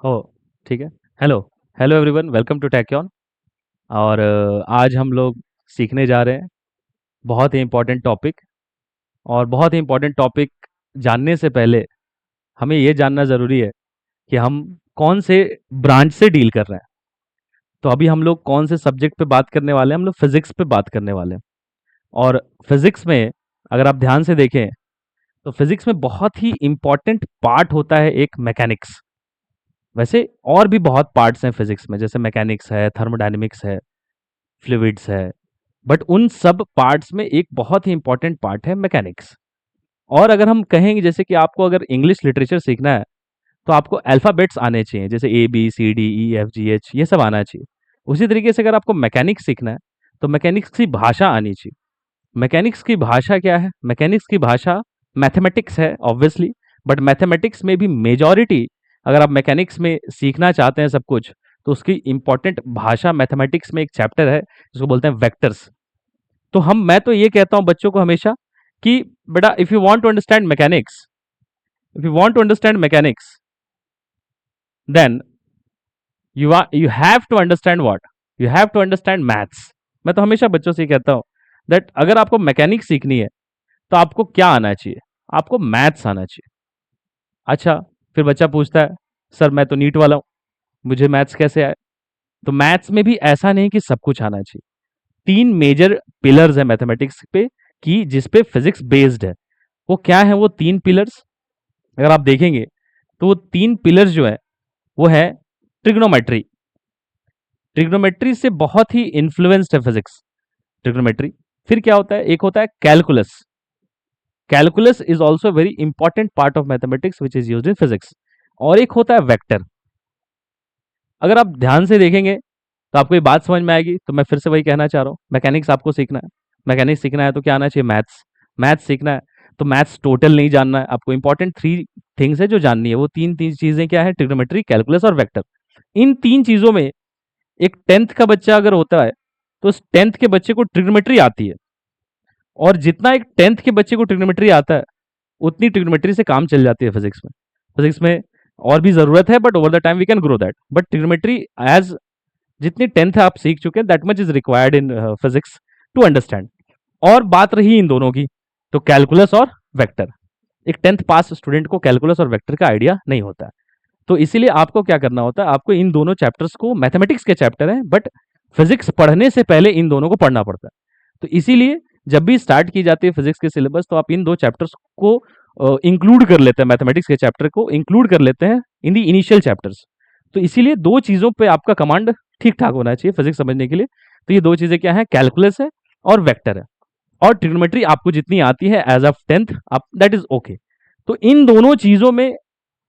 हो ठीक है। Hello, hello everyone, welcome to Tachyon. और आज हम लोग सीखने जा रहे हैं बहुत ही इम्पोर्टेंट टॉपिक। और बहुत ही इम्पोर्टेंट टॉपिक जानने से पहले हमें ये जानना ज़रूरी है कि हम कौन से ब्रांच से डील कर रहे हैं। तो अभी हम लोग कौन से सब्जेक्ट पे बात करने वाले हैं? हम लोग फिजिक्स पे बात करने वाले हैं। और फिजिक्स में अगर आप ध्यान से देखें तो फिजिक्स में बहुत ही इम्पोर्टेंट पार्ट होता है एक मैकेनिक्स। वैसे और भी बहुत पार्ट्स हैं फिजिक्स में, जैसे मैकेनिक्स है, थर्मोडायनेमिक्स है, फ्लूइड्स है। बट उन सब पार्ट्स में एक बहुत ही इंपॉर्टेंट पार्ट है मैकेनिक्स। और अगर हम कहेंगे जैसे कि आपको अगर इंग्लिश लिटरेचर सीखना है तो आपको अल्फ़ाबेट्स आने चाहिए, जैसे A B C D E F G H, ये सब आना चाहिए। उसी तरीके से अगर आपको मैकेनिक्स सीखना है तो मैकेनिक्स की भाषा आनी चाहिए। मैकेनिक्स की भाषा क्या है? मैकेनिक्स की भाषा मैथमेटिक्स है ऑब्वियसली। बट मैथमेटिक्स में भी मेजॉरिटी, अगर आप मैकेनिक्स में सीखना चाहते हैं सब कुछ, तो उसकी इंपॉर्टेंट भाषा मैथमेटिक्स में एक चैप्टर है जिसको बोलते हैं वेक्टर्स। तो मैं तो ये कहता हूँ बच्चों को हमेशा कि बेटा, if you want to understand mechanics, if you want to understand mechanics, then you have to understand what, you have to understand maths. मैं तो हमेशा बच्चों से ये कहता हूँ दैट अगर आपको मैकेनिक्स सीखनी है तो आपको क्या आना चाहिए? आपको मैथ्स आना चाहिए। अच्छा, फिर बच्चा पूछता है, सर मैं तो नीट वाला हूँ, मुझे मैथ्स कैसे आए? तो मैथ्स में भी ऐसा नहीं कि सब कुछ आना चाहिए। तीन मेजर पिलर्स है मैथमेटिक्स पे, कि जिस पे फिजिक्स बेस्ड है। वो क्या है वो तीन पिलर्स? अगर आप देखेंगे तो वो तीन पिलर्स जो है वो है ट्रिग्नोमेट्री। ट्रिग्नोमेट्री से बहुत ही इन्फ्लुएंस्ड है फिजिक्स, ट्रिग्नोमेट्री। फिर क्या होता है? एक होता है calculus. Calculus is also very important part of mathematics which is used in physics. और एक होता है वेक्टर। अगर आप ध्यान से देखेंगे तो आपको ये बात समझ में आएगी। तो मैं फिर से वही कहना चाह रहा हूँ, मैकेनिक्स आपको सीखना है। मैकेनिक्स सीखना है तो क्या आना चाहिए? मैथ्स। मैथ्स सीखना है तो मैथ्स टोटल नहीं जानना है आपको। इंपॉर्टेंट थ्री थिंग्स है जो जाननी है। वो तीन तीन चीजें क्या है? ट्रिग्नोमेट्री, कैलकुलस और वेक्टर। इन तीन चीजों में एक टेंथ का बच्चा अगर होता है तो उस टेंथ के बच्चे को ट्रिग्नोमेट्री आती है। और जितना एक टेंथ के बच्चे को ट्रिग्नोमेट्री आता है उतनी ट्रिग्नोमेट्री से काम चल जाती है फिजिक्स में। फिजिक्स में और भी जरूरत है, but over the time we can grow that. But trigonometry as जितनी टेंथ आप सीख चुके हैं, that much is required in physics to understand. और बात रही इन दोनों की, तो कैलकुलस और वेक्टर, एक टेंथ पास स्टूडेंट को कैलकुलस और वेक्टर का आइडिया नहीं होता है। तो इसीलिए आपको क्या करना होता है? आपको इन दोनों चैप्टर्स को, मैथमेटिक्स के चैप्टर हैं बट फिजिक्स पढ़ने से पहले इन दोनों को पढ़ना पड़ता है। तो इसीलिए जब भी स्टार्ट की जाती है फिजिक्स के सिलेबस, तो आप इन दो चैप्टर्स को इंक्लूड कर लेते हैं, मैथमेटिक्स के चैप्टर को इंक्लूड कर लेते हैं इन दी इनिशियल चैप्टर्स। तो इसीलिए दो चीज़ों पे आपका कमांड ठीक ठाक होना चाहिए फिजिक्स समझने के लिए। तो ये दो चीज़ें क्या है? कैलकुलस है और वेक्टर है। और ट्रिग्नोमेट्री आपको जितनी आती है एज ऑफ टेंथ, आप दैट इज ओके। तो इन दोनों चीज़ों में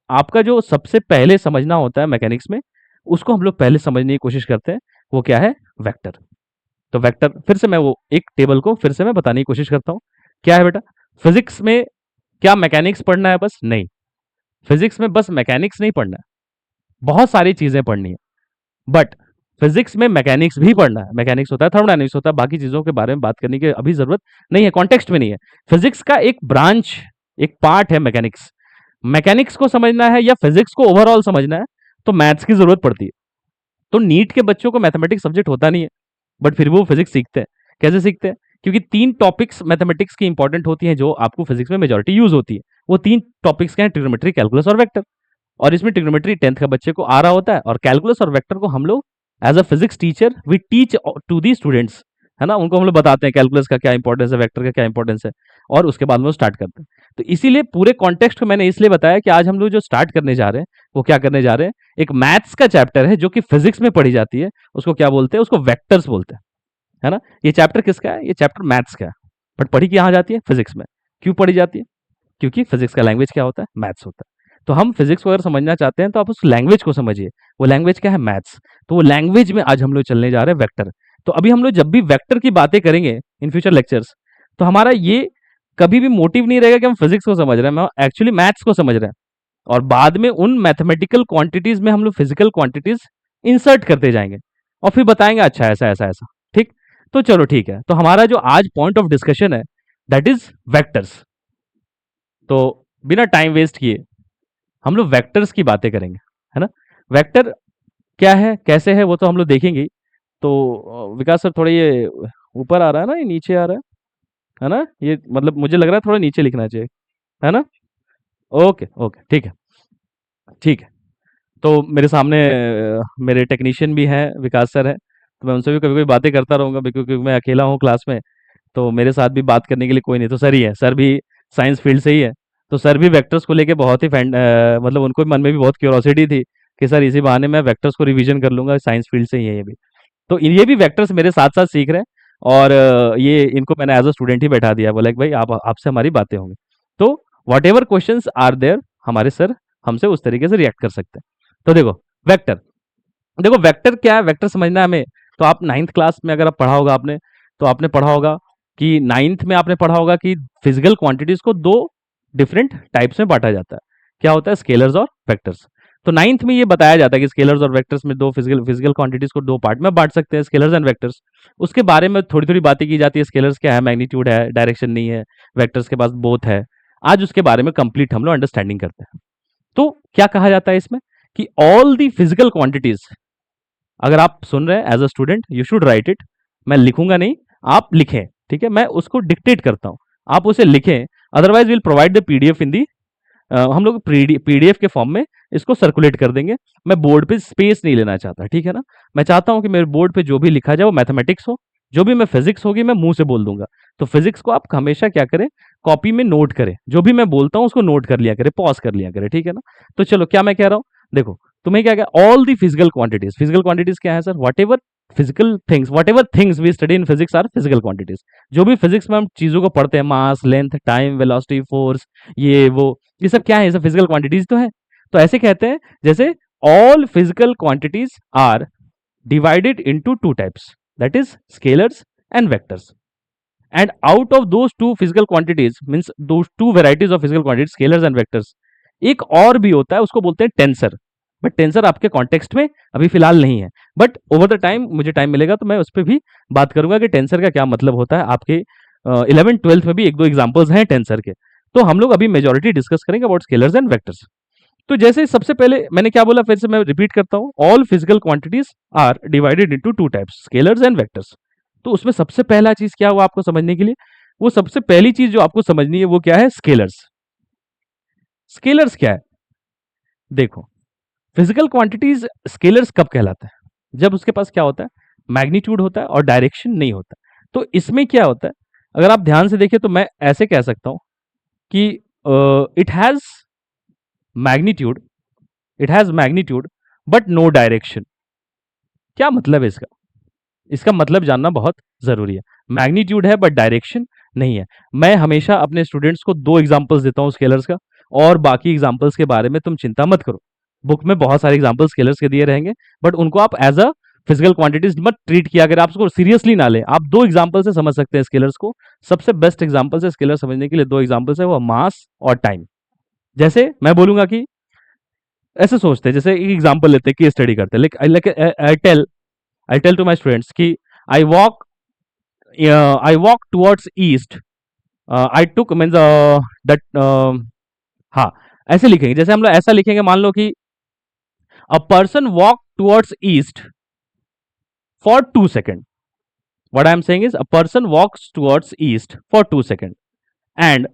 आपका जो सबसे पहले समझना होता है मैकेनिक्स में, उसको हम लोग पहले समझने की कोशिश करते हैं। वो क्या है? वेक्टर। तो वेक्टर फिर से मैं वो एक टेबल को फिर से मैं बताने की कोशिश करता हूँ। क्या है बेटा? फिजिक्स में क्या मैकेनिक्स पढ़ना है बस? नहीं, फिजिक्स में बस मैकेनिक्स नहीं पढ़ना है, बहुत सारी चीजें पढ़नी है। बट फिजिक्स में मैकेनिक्स भी पढ़ना है। मैकेनिक्स होता है, थर्मोडायनेमिक्स होता है, बाकी चीजों के बारे में बात करने की अभी जरूरत नहीं है, कॉन्टेक्स्ट में नहीं है। फिजिक्स का एक ब्रांच, एक पार्ट है मैकेनिक्स। मैकेनिक्स को समझना है या फिजिक्स को ओवरऑल समझना है तो मैथ्स की जरूरत पड़ती है। तो नीट के बच्चों को मैथमेटिक्स सब्जेक्ट होता नहीं है, बट फिर वो फिजिक्स सीखते हैं। कैसे सीखते हैं? क्योंकि तीन टॉपिक्स मैथमेटिक्स की इंपॉर्टेंट होती हैं जो आपको फिजिक्स में मेजोरिटी यूज होती है। वो तीन टॉपिक्स क्या है? ट्रिग्नोमेट्री, कैलकुलस और वेक्टर। और इसमें ट्रिग्नोमेट्री टेंथ का बच्चे को आ रहा होता है, और कैलकुलस और वेक्टर को हम लोग as a physics teacher we teach to the students, है ना। उनको हम लोग बताते हैं कैलकुलस का क्या इंपॉर्टेंस है, वेक्टर का क्या इंपॉर्टेंस है, और उसके बाद में वो स्टार्ट करते हैं। तो इसीलिए पूरे कॉन्टेक्स्ट को मैंने इसलिए बताया कि आज हम लोग जो स्टार्ट करने जा रहे हैं वो क्या करने जा रहे हैं? एक मैथ्स का चैप्टर है जो कि फिजिक्स में पढ़ी जाती है। उसको क्या बोलते हैं? उसको वेक्टर्स बोलते हैं, है ना। ये चैप्टर किसका है? ये चैप्टर मैथ्स का है, बट पढ़ी कहाँ जाती है? फिजिक्स में। क्यों पढ़ी जाती है? क्योंकि फिजिक्स का लैंग्वेज क्या होता है? मैथ्स होता है। तो हम फिजिक्स को अगर समझना चाहते हैं तो आप उस लैंग्वेज को समझिए। वो लैंग्वेज क्या है? मैथ्स। तो वो लैंग्वेज में आज हम लोग चलने जा रहे हैं वेक्टर। तो अभी हम लोग जब भी वेक्टर की बातें करेंगे इन फ्यूचर लेक्चर्स, तो हमारा ये कभी भी मोटिव नहीं रहेगा कि हम फिजिक्स को समझ रहे हैं, हम एक्चुअली मैथ्स को समझ रहे हैं। और बाद में उन मैथमेटिकल क्वांटिटीज में हम लोग फिजिकल क्वांटिटीज इंसर्ट करते जाएंगे और फिर बताएंगे अच्छा ऐसा ऐसा ऐसा। ठीक? तो चलो ठीक है। तो हमारा जो आज पॉइंट ऑफ डिस्कशन है दैट इज वेक्टर्स। तो बिना टाइम वेस्ट किए हम लोग वेक्टर्स की बातें करेंगे, है ना। वेक्टर क्या है, कैसे है, वो तो हम लोग देखेंगे ही। तो विकास सर थोड़ा ये ऊपर आ रहा है ना, ये नीचे आ रहा है ना? ये मतलब मुझे लग रहा है थोड़ा नीचे लिखना चाहिए, है ना? ओके, ओके, ठीक है, ठीक है। तो मेरे सामने मेरे टेक्नीशियन भी हैं, विकास सर हैं, तो मैं उनसे भी कभी-कभी बातें करता रहूँगा क्योंकि मैं अकेला हूँ क्लास में, तो मेरे साथ भी बात करने के लिए कोई नहीं, तो सर ही है। सर भी साइंस फील्ड से ही है, तो सर भी वेक्टर्स को लेके बहुत ही मतलब उनको मन में भी बहुत क्यूरोसिटी थी कि सर इसी बहाने मैं वेक्टर्स को रिवीजन कर लूँगा, साइंस फील्ड से ही है ये भी। तो ये भी वेक्टर्स मेरे साथ-साथ सीख रहे हैं और ये इनको मैंने एज़ अ स्टूडेंट ही बैठा दिया, बोला कि भाई आप आपसे हमारी बातें होंगी। तो व्हाटएवर क्वेश्चंस आर देयर, हमारे सर हमसे उस तरीके से रिएक्ट कर सकते हैं। तो देखो, वेक्टर, देखो वेक्टर क्या है, वेक्टर समझना है हमें। तो आप 9th क्लास में अगर आप पढ़ा होगा आपने, तो आपने पढ़ा होगा कि 9th में आपने पढ़ा होगा कि फिजिकल क्वांटिटीज को दो डिफरेंट टाइप्स में बांटा जाता है। क्या होता है? स्केलर्स और वेक्टर्स। तो 9th में ये बताया जाता है कि स्केलर्स और वेक्टर्स में दो फिजिकल फिजिकल क्वांटिटीज को दो पार्ट में बांट सकते हैं, स्केलर्स एंड वेक्टर्स। उसके बारे में थोड़ी थोड़ी बातें की जाती है, स्केलर्स क्या है, मैग्नीट्यूड है, डायरेक्शन नहीं है, वेक्टर्स के पास बोथ है। आज उसके बारे में कंप्लीट हम लोग अंडरस्टैंडिंग करते हैं। तो क्या कहा जाता है इसमें कि ऑल दी फिजिकल क्वांटिटीज, अगर आप सुन रहे हैं as a student you should write it, मैं लिखूंगा नहीं, आप लिखें, ठीक है? मैं उसको डिक्टेट करता हूं, आप उसे लिखें। Otherwise will provide the PDF in the, हम लोग पीडीएफ के फॉर्म में इसको सर्कुलेट कर देंगे। मैं बोर्ड पे स्पेस नहीं लेना चाहता, ठीक है ना? मैं चाहता हूं कि मेरे बोर्ड पे जो भी लिखा जाए वो मैथमेटिक्स हो, जो भी मैं फिजिक्स होगी मैं मुंह से बोल दूंगा। तो फिजिक्स को आप हमेशा क्या करें, कॉपी में नोट करें, जो भी मैं बोलता हूं उसको नोट कर लिया करें, पॉज कर लिया करें, ठीक है ना? तो चलो, क्या मैं कह रहा हूं, देखो, तुम्हें क्या क्या ऑल दी फिजिकल क्वांटिटीज क्या है सर? Whatever things we study in physics are physical quantities. जो भी फिजिक्स में हम चीजों को पढ़ते हैं, mass, length, time, velocity, force, ये सब क्या है? ये सब फिजिकल क्वांटिटीज तो है। तो ऐसे कहते हैं जैसे all physical quantities are divided into two types, that is scalars and vectors, and out of those two physical quantities, means those two varieties of physical quantities, scalars and vectors, एक और भी होता है, उसको बोलते हैं टेंसर। बट टेंसर आपके context में अभी फिलहाल नहीं है, बट ओवर द टाइम मुझे टाइम मिलेगा तो मैं उस पर भी बात करूंगा कि टेंसर का क्या मतलब होता है। आपके 11th 12th में भी एक दो एग्जाम्पल्स हैं टेंसर के। तो हम लोग अभी मेजोरिटी डिस्कस करेंगे अबाउट स्केलर्स एंड वेक्टर्स। तो जैसे सबसे पहले मैंने क्या बोला, फिर से मैं रिपीट करता हूं, all physical quantities are divided into two types, scalars and vectors. तो उसमें सबसे पहला चीज क्या हुआ आपको समझने के लिए, वो सबसे पहली चीज जो आपको समझनी है वो क्या है? स्केलर्स। स्केलर्स क्या है? देखो, फिजिकल क्वांटिटीज स्केलर्स कब कहलाता है? जब उसके पास क्या होता है? मैग्नीट्यूड होता है और डायरेक्शन नहीं होता। तो इसमें क्या होता है, अगर आप ध्यान से देखिए तो मैं ऐसे कह सकता हूं कि it has magnitude, but no direction. क्या मतलब है इसका? इसका मतलब जानना बहुत जरूरी है। मैग्नीट्यूड है बट डायरेक्शन नहीं है। मैं हमेशा अपने स्टूडेंट्स को दो एग्जांपल्स देता हूं स्केलर्स का, और बाकी एग्जांपल्स के बारे में तुम चिंता मत करो। बुक में बहुत सारे एग्जांपल्स स्केलर्स के दिए रहेंगे, बट उनको आप एज अ फिजिकल क्वांटिटीज मत ट्रीट किया, अगर आप उसको सीरियसली ना ले। आप दो एग्जांपल से समझ सकते हैं स्केलर्स को। सबसे बेस्ट एग्जांपल है स्केलर समझने के लिए, दो एग्जांपल्स है, वो मास और टाइम। जैसे मैं बोलूंगा कि ऐसे सोचते हैं, जैसे एक एग्जांपल लेते हैं कि स्टडी करते हैं, like I tell to my students कि I walk I walk towards east, I took means that, हाँ, ऐसे लिखेंगे। जैसे हम लोग ऐसा लिखेंगे, मान लो कि a person walk towards east for 2 second. What I am saying is a person walks towards east for 2 second, and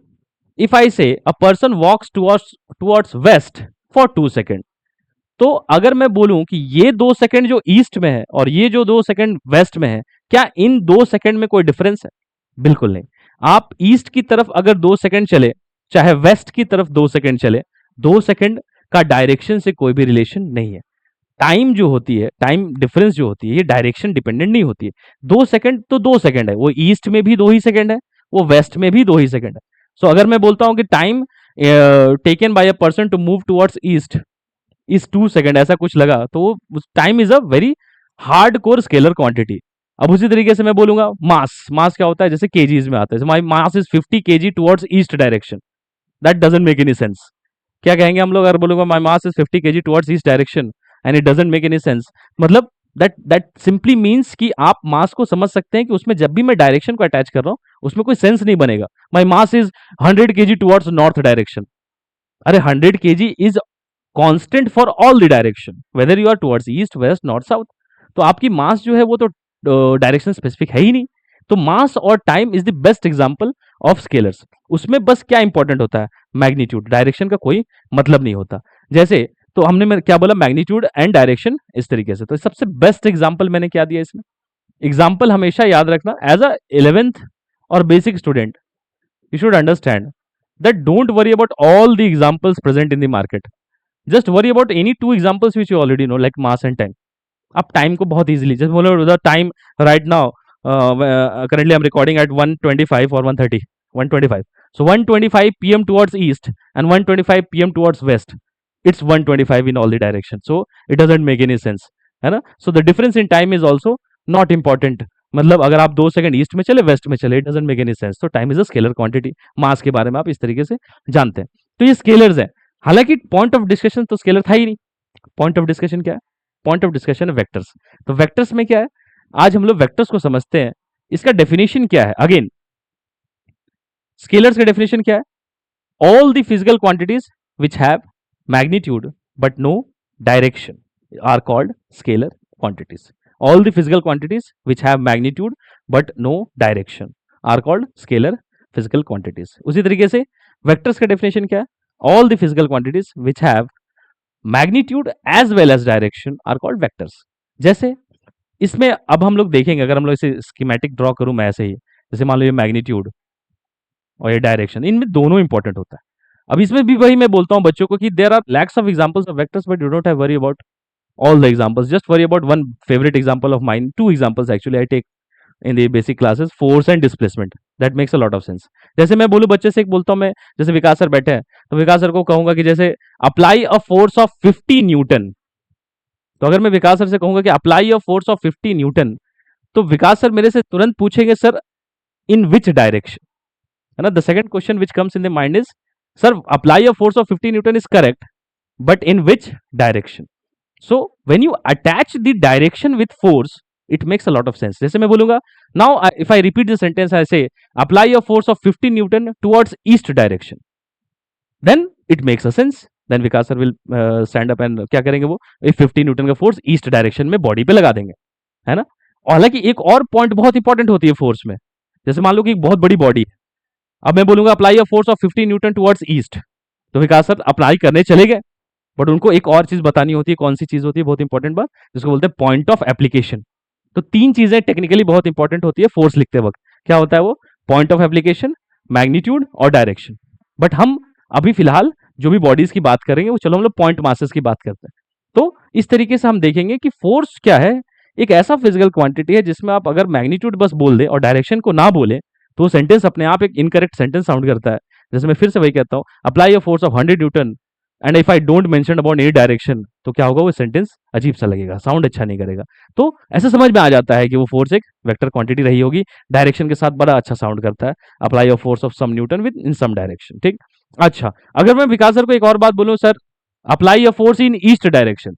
if I say a person walks towards towards west for 2 second. तो अगर मैं बोलूं कि ये 2 second जो east में है और ये जो 2 सेकंड वेस्ट में है, क्या इन 2 सेकंड में कोई डिफरेंस है? बिल्कुल नहीं। आप ईस्ट की तरफ अगर 2 सेकंड चले, चाहे वेस्ट की तरफ 2 सेकंड चले, 2 सेकंड का डायरेक्शन से कोई भी रिलेशन नहीं है। टाइम जो होती है, टाइम डिफरेंस जो होती है, ये डायरेक्शन डिपेंडेंट नहीं होती है। 2 सेकंड तो 2 सेकंड है, वो ईस्ट में भी 2 ही सेकंड है, वो वेस्ट में भी 2 ही सेकंड है। सो अगर मैं बोलता हूं कि time taken by a person to move towards east is 2 second, ऐसा कुछ लगा, तो time is a very hardcore scalar quantity. अब उसी तरीके से मैं बोलूंगा मास। मास क्या होता है? जैसे केजीज में आता है, my mass is 50 kg towards east direction. That doesn't make any sense. क्या कहेंगे हम लोग अगर बोलूंगा my mass is 50 kg towards east direction and it doesn't make any sense? मतलब दैट सिंपली मीन्स कि आप मास को समझ सकते हैं कि उसमें जब भी मैं डायरेक्शन को अटैच कर रहा हूं उसमें कोई सेंस नहीं बनेगा। My mass is 100 kg towards north direction. अरे 100 kg is constant for all the direction whether you are towards east, west, north, south. तो आपकी मास जो है वो तो डायरेक्शन स्पेसिफिक है ही नहीं। तो मास और time is the best example of scalars. उसमें बस क्या इंपॉर्टेंट होता है, मैग्नीट्यूड, डायरेक्शन का कोई मतलब नहीं होता। जैसे तो हमने क्या बोला, मैग्नीट्यूड एंड डायरेक्शन इस तरीके से। तो सबसे बेस्ट एग्जांपल मैंने क्या दिया इसमें, एग्जाम्पल हमेशा याद रखना एज अ 11th और basic student you should understand that don't worry about all the examples present in the market, just worry about any two examples which you already know like mass and time. आप time को बहुत easily, जैसे बोलो the time right now, currently I'm recording at 1:25 or 1:30, 1:25, so 1:25 p.m. towards east and 1:25 p.m. towards west, it's 1:25 in all the direction, so it doesn't make any sense, है ना। so the difference in time is also not important, मतलब अगर आप 2 second east में चले, west में चले, it doesn't make any sense. तो time is a scalar quantity. Mass के बारे में आप इस तरीके से जानते हैं। तो ये स्केलर्स हैं। हालांकि पॉइंट ऑफ डिस्कशन तो स्केलर था ही नहीं। पॉइंट ऑफ डिस्कशन क्या है, पॉइंट ऑफ डिस्कशन है वेक्टर्स। तो वेक्टर्स में क्या है, आज हम लोग वेक्टर्स को समझते हैं। इसका डेफिनेशन क्या है, अगेन स्केलर्स का डेफिनेशन क्या है, all the physical quantities which have magnitude but no direction are called scalar quantities. All the physical quantities which have magnitude but no direction are called scalar physical quantities. उसी तरीके से vectors का definition क्या है, all the physical quantities which have magnitude as well as direction are called vectors. जैसे इसमें अब हम लोग देखेंगे, अगर हम लोग इसे स्कीमेटिक ड्रॉ करूं मैं ऐसे ही, जैसे मान लो ये मैग्नीट्यूड और ये डायरेक्शन, इनमें दोनों इंपॉर्टेंट होता है। अब इसमें भी वही मैं बोलता हूँ बच्चों को कि there are lakhs of examples of vectors but you don't have worry about all the examples, just worry about one favorite example of mine, two examples actually I take in the basic classes, force and displacement, that makes a lot of sense. जैसे मैं बोलूं बच्चे से, एक बोलता हूं मैं, जैसे विकास सर बैठे हैं तो विकास सर को कहूंगा कि जैसे apply a force of 50 Newton, तो अगर मैं विकास सर से कहूंगा कि apply a force of 50 Newton, तो विकास सर मेरे से तुरंत पूछेंगे सर इन विच डायरेक्शन, है ना। The second question which comes in the mind is sir apply a force of 50 Newton is correct but in which direction. So when you attach the direction with force, it makes a lot of sense. जैसे मैं बोलूंगा now if I repeat the sentence, I say apply a force of 50 Newton towards east direction, then it makes a sense. Then Vikas sir will stand up and क्या करेंगे, वो 50 Newton का force east direction में body पे लगा देंगे, है ना। हालांकि एक और पॉइंट बहुत इंपॉर्टेंट होती है फोर्स में, जैसे मान लो कि एक बहुत बड़ी बॉडी है, अब मैं बोलूंगा apply a force of 50 Newton towards east, तो विकास सर अप्लाई करने चले गए, बट उनको एक और चीज बतानी होती है। कौन सी चीज होती है, बहुत इंपॉर्टेंट बात, जिसको बोलते हैं पॉइंट ऑफ एप्लीकेशन। तो तीन चीजें टेक्निकली बहुत इंपॉर्टेंट होती है फोर्स लिखते वक्त। क्या होता है वो, पॉइंट ऑफ एप्लीकेशन, मैग्नीट्यूड और डायरेक्शन। बट हम अभी फिलहाल जो भी बॉडीज की बात करेंगे वो, चलो हम लोग पॉइंट मासेस की बात करते हैं। तो इस तरीके से हम देखेंगे कि फोर्स क्या है, एक ऐसा फिजिकल क्वांटिटी है जिसमें आप अगर मैग्नीट्यूड बस बोल दे और डायरेक्शन को ना बोले तो सेंटेंस अपने आप एक इनकरेक्ट सेंटेंस साउंड करता है। जैसे मैं फिर से वही कहता हूँ, apply a force of 100 Newton and if I don't mention about any direction, तो क्या होगा, वो सेंटेंस अजीब सा लगेगा, साउंड अच्छा नहीं करेगा। तो ऐसे समझ में आ जाता है कि वो फोर्स एक वेक्टर क्वांटिटी रही होगी, डायरेक्शन के साथ बड़ा अच्छा साउंड करता है, apply a force of some newton within some direction, ठीक। अच्छा, अगर मैं विकास सर को एक और बात बोलूं, sir apply a force in east direction,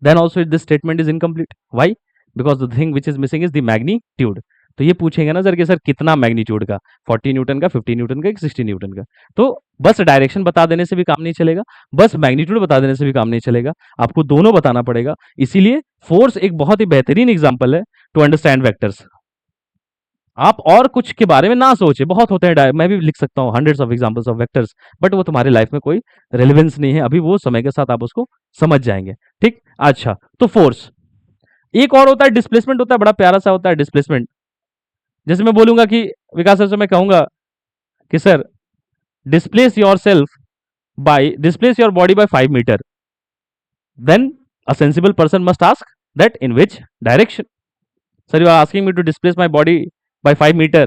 then also this statement is incomplete. Why? Because the thing which is missing is the magnitude. तो ये पूछेंगे ना सर कि सर कितना मैग्नीट्यूड का, 40 न्यूटन का, 50 न्यूटन का, 60 न्यूटन का। तो बस डायरेक्शन बता देने से भी काम नहीं चलेगा, बस मैग्नीट्यूड बता देने से भी काम नहीं चलेगा, आपको दोनों बताना पड़ेगा। इसीलिए फोर्स एक बहुत ही बेहतरीन एग्जांपल है टू अंडरस्टैंड वेक्टर्स। आप और कुछ के बारे में ना सोचे, बहुत होते हैं, मैं भी लिख सकता हूँ hundreds of examples of vectors, but वो तुम्हारे लाइफ में कोई रेलेवेंस नहीं है अभी, वो समय के साथ आप उसको समझ जाएंगे, ठीक। अच्छा, तो फोर्स, एक और होता है डिस्प्लेसमेंट, होता है बड़ा प्यारा सा होता है डिस्प्लेसमेंट। जैसे मैं बोलूंगा कि विकास सर से मैं कहूंगा कि sir displace yourself by, displace your body by 5 metre, then a sensible person must ask that in which direction. Sir you are asking me to displace my body by 5 meter,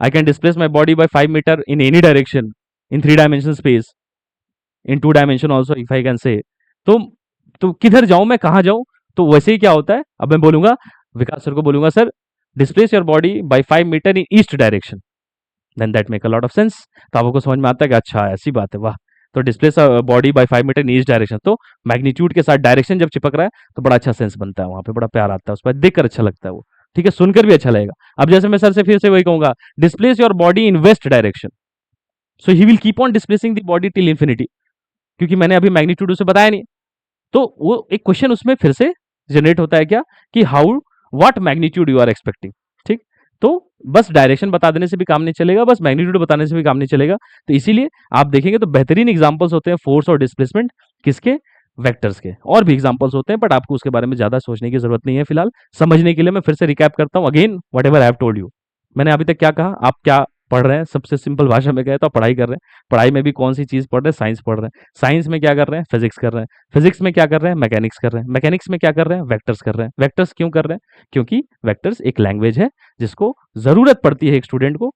I can displace my body by 5 meter in any direction in 3 dimension space, in 2 dimension also if I can say। तो किधर जाऊं मैं, कहां जाऊं, तो वैसे ही क्या होता है, अब मैं बोलूंगा विकास सर को, बोलूंगा sir displace your body by 5 metre in east direction, then that make a lot of sense. तो आपको समझ में आता है कि अच्छा ऐसी बात है, वाह। तो displace body by 5 metre in east direction, तो मैग्नीट्यूड के साथ डायरेक्शन जब चिपक रहा है तो बड़ा अच्छा सेंस बनता है, वहां पे बड़ा प्यार आता है, उस पर देखकर अच्छा लगता है वो, ठीक है, सुनकर भी अच्छा लगेगा। अब जैसे मैं सर से फिर से वही कहूंगा, displace your body in west direction, so he will keep on displacing the body till infinity. क्योंकि मैंने अभी मैग्नीट्यूड उसे बताया नहीं। तो वो एक क्वेश्चन उसमें फिर से जनरेट होता है क्या, कि how what magnitude you are expecting. ठीक, तो बस डायरेक्शन बता देने से भी काम नहीं चलेगा, बस मैग्नीट्यूड बताने से भी काम नहीं चलेगा। तो इसीलिए आप देखेंगे तो बेहतरीन एग्जांपल्स होते हैं फोर्स और डिस्प्लेसमेंट किसके, वेक्टर्स के। और भी एग्जांपल्स होते हैं बट आपको उसके बारे में ज्यादा सोचने की जरूरत नहीं है फिलहाल। समझने के लिए मैं फिर से रिकैप करता हूँ again what ever I have told you. मैंने अभी तक क्या कहा, आप क्या पढ़ रहे हैं, सबसे सिंपल भाषा में कहे तो आप पढ़ाई कर रहे हैं। पढ़ाई में भी कौन सी चीज पढ़ रहे हैं, साइंस पढ़ रहे हैं। साइंस में क्या कर रहे हैं, फिजिक्स कर रहे हैं। फिजिक्स में क्या कर रहे हैं, मैकेनिक्स कर रहे हैं। मैकेनिक्स में क्या कर रहे हैं, वेक्टर्स कर रहे हैं। वेक्टर्स क्यों कर रहे हैं, क्योंकि वेक्टर्स एक लैंग्वेज है जिसको जरूरत पड़ती है एक स्टूडेंट को